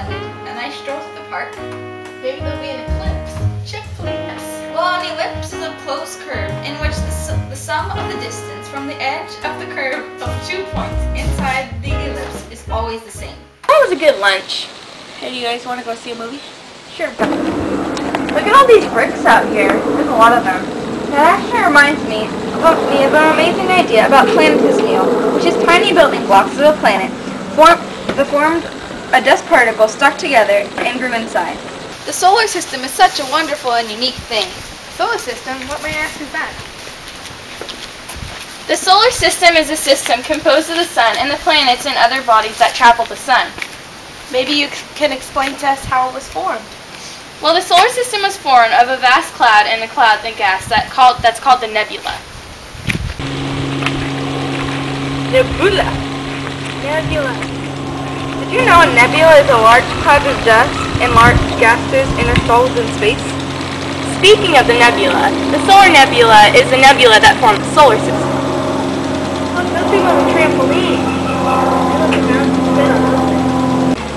wanted a nice stroll to the park? Maybe there'll be an eclipse. Chip, please. Well, an ellipse is a closed curve in which the sum of the distance from the edge of the curve of 2 points inside the ellipse is always the same. That was a good lunch. Hey, do you guys want to go see a movie? Sure. Look at all these bricks out here. There's a lot of them. That actually reminds me of an amazing idea about planetismale, which is tiny building blocks of a planet formed a dust particle stuck together and grew inside. The solar system is such a wonderful and unique thing. Solar system? What may I ask is that? The solar system is a system composed of the sun and the planets and other bodies that travel the sun. Maybe you can explain to us how it was formed. Well, the solar system was formed of a vast cloud and a cloud and gas that's called the nebula. Nebula. Did you know a nebula is a large cloud of dust and large gases intersolved in space? Speaking of the nebula, the solar nebula is a nebula that forms the solar system. Look, those people on a trampoline.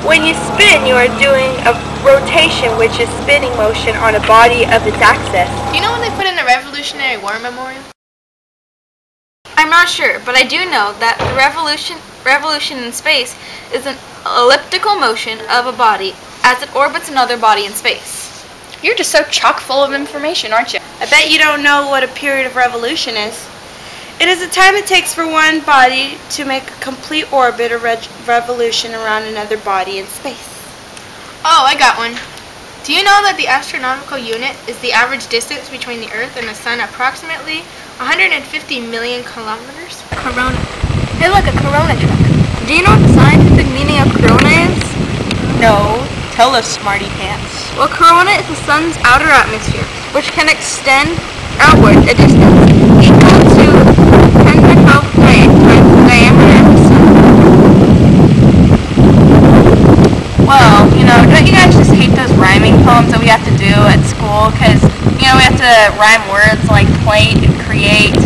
When you spin, you are doing a rotation, which is spinning motion on a body of its axis. Do you know when they put in the Revolutionary War Memorial? I'm not sure, but I do know that the revolution in space is an elliptical motion of a body as it orbits another body in space. You're just so chock full of information, aren't you? I bet you don't know what a period of revolution is. It is the time it takes for one body to make a complete orbit or revolution around another body in space. Oh, I got one. Do you know that the astronomical unit is the average distance between the Earth and the Sun, approximately 150 million kilometers? Corona. Hey look, a corona truck. Do you know what the scientific meaning of corona is? No. Tell us, smarty pants. Well, corona is the sun's outer atmosphere, which can extend outward a distance equal to 10 to 12 times the diameter of the sun. Well, don't you guys just hate those rhyming poems that we have to do at school? Because, we have to rhyme words like plate and create.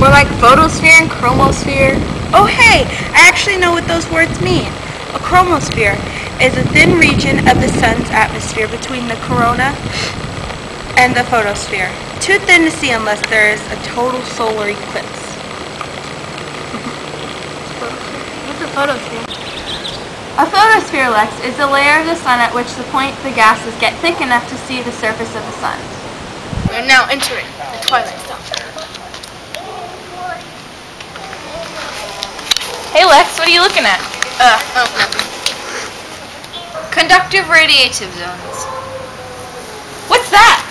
Or like photosphere and chromosphere. Oh hey, I actually know what those words mean. A chromosphere is a thin region of the sun's atmosphere between the corona and the photosphere. Too thin to see unless there is a total solar eclipse. What's a photosphere? A photosphere, Lex, is the layer of the sun at which the gases get thick enough to see the surface of the sun. We are now entering the twilight zone. Hey Lex, what are you looking at? Nothing. Conductive radiative zones. What's that?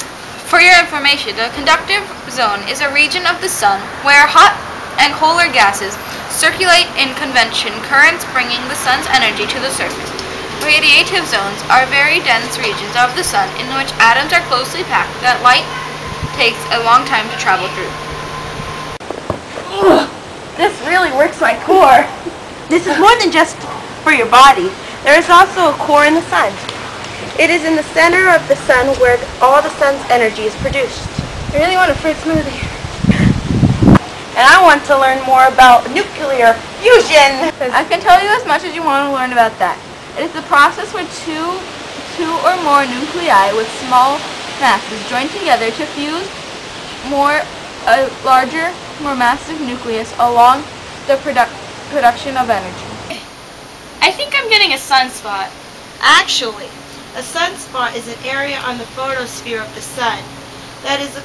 For your information, the conductive zone is a region of the sun where hot and colder gases circulate in convection currents, bringing the sun's energy to the surface. Radiative zones are very dense regions of the sun in which atoms are closely packed that light takes a long time to travel through. Ugh, this really works my core. This is more than just for your body. There is also a core in the sun. It is in the center of the sun where all the sun's energy is produced. I really want a fruit smoothie. And I want to learn more about nuclear fusion. I can tell you as much as you want to learn about that. It is the process where two or more nuclei with small masses join together to fuse a larger, more massive nucleus along the production of energy. I think I'm getting a sunspot. Actually, a sunspot is an area on the photosphere of the sun that is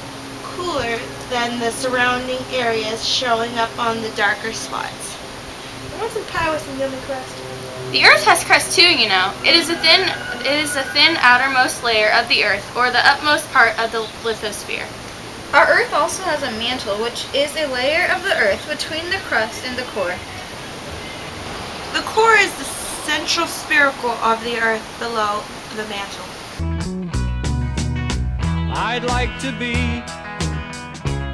cooler than the surrounding areas, showing up on the darker spots. I want some pie with some yummy crust. The Earth has crust too, It is the thin outermost layer of the Earth, or the upmost part of the lithosphere. Our Earth also has a mantle, which is a layer of the Earth between the crust and the core. The core is the central spherical of the Earth below the mantle. I'd like to be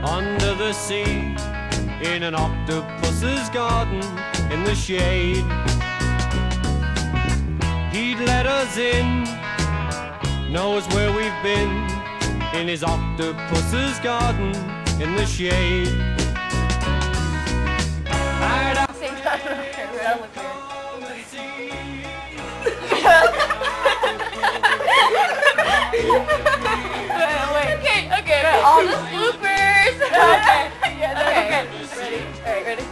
under the sea, in an octopus's garden, in the shade. He'd let us in, knows where we've been, in his octopus's garden, in the shade. I'd Okay. All the bloopers. Okay. Yeah, that's okay. Ready? Alright, ready?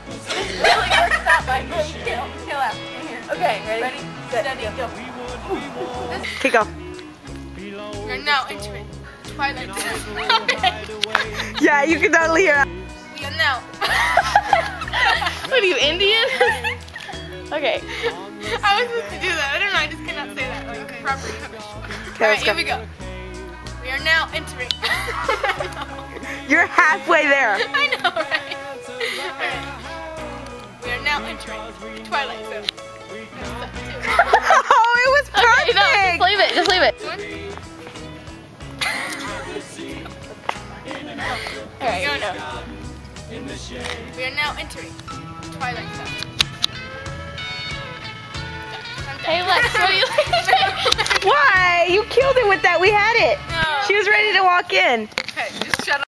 This really works out by kill out in here. Okay, ready? Steady, go. Okay, go. We're now entering Twilight Zone. Yeah, you can totally hear. We are now. What are you, Indian? Okay. I was supposed to do that. I don't know. I just cannot say that like properly. Okay, Alright, let's go. here we go. We are now entering. You're halfway there. I know, right? Alright. We are now entering Twilight Zone. Oh, it was perfect. No, just leave it. Just leave it. Alright, Go now. We are now entering Twilight Zone. Hey, Lex, what are you Why? You killed it with that. We had it. No. She was ready to walk in. Okay, just shut up.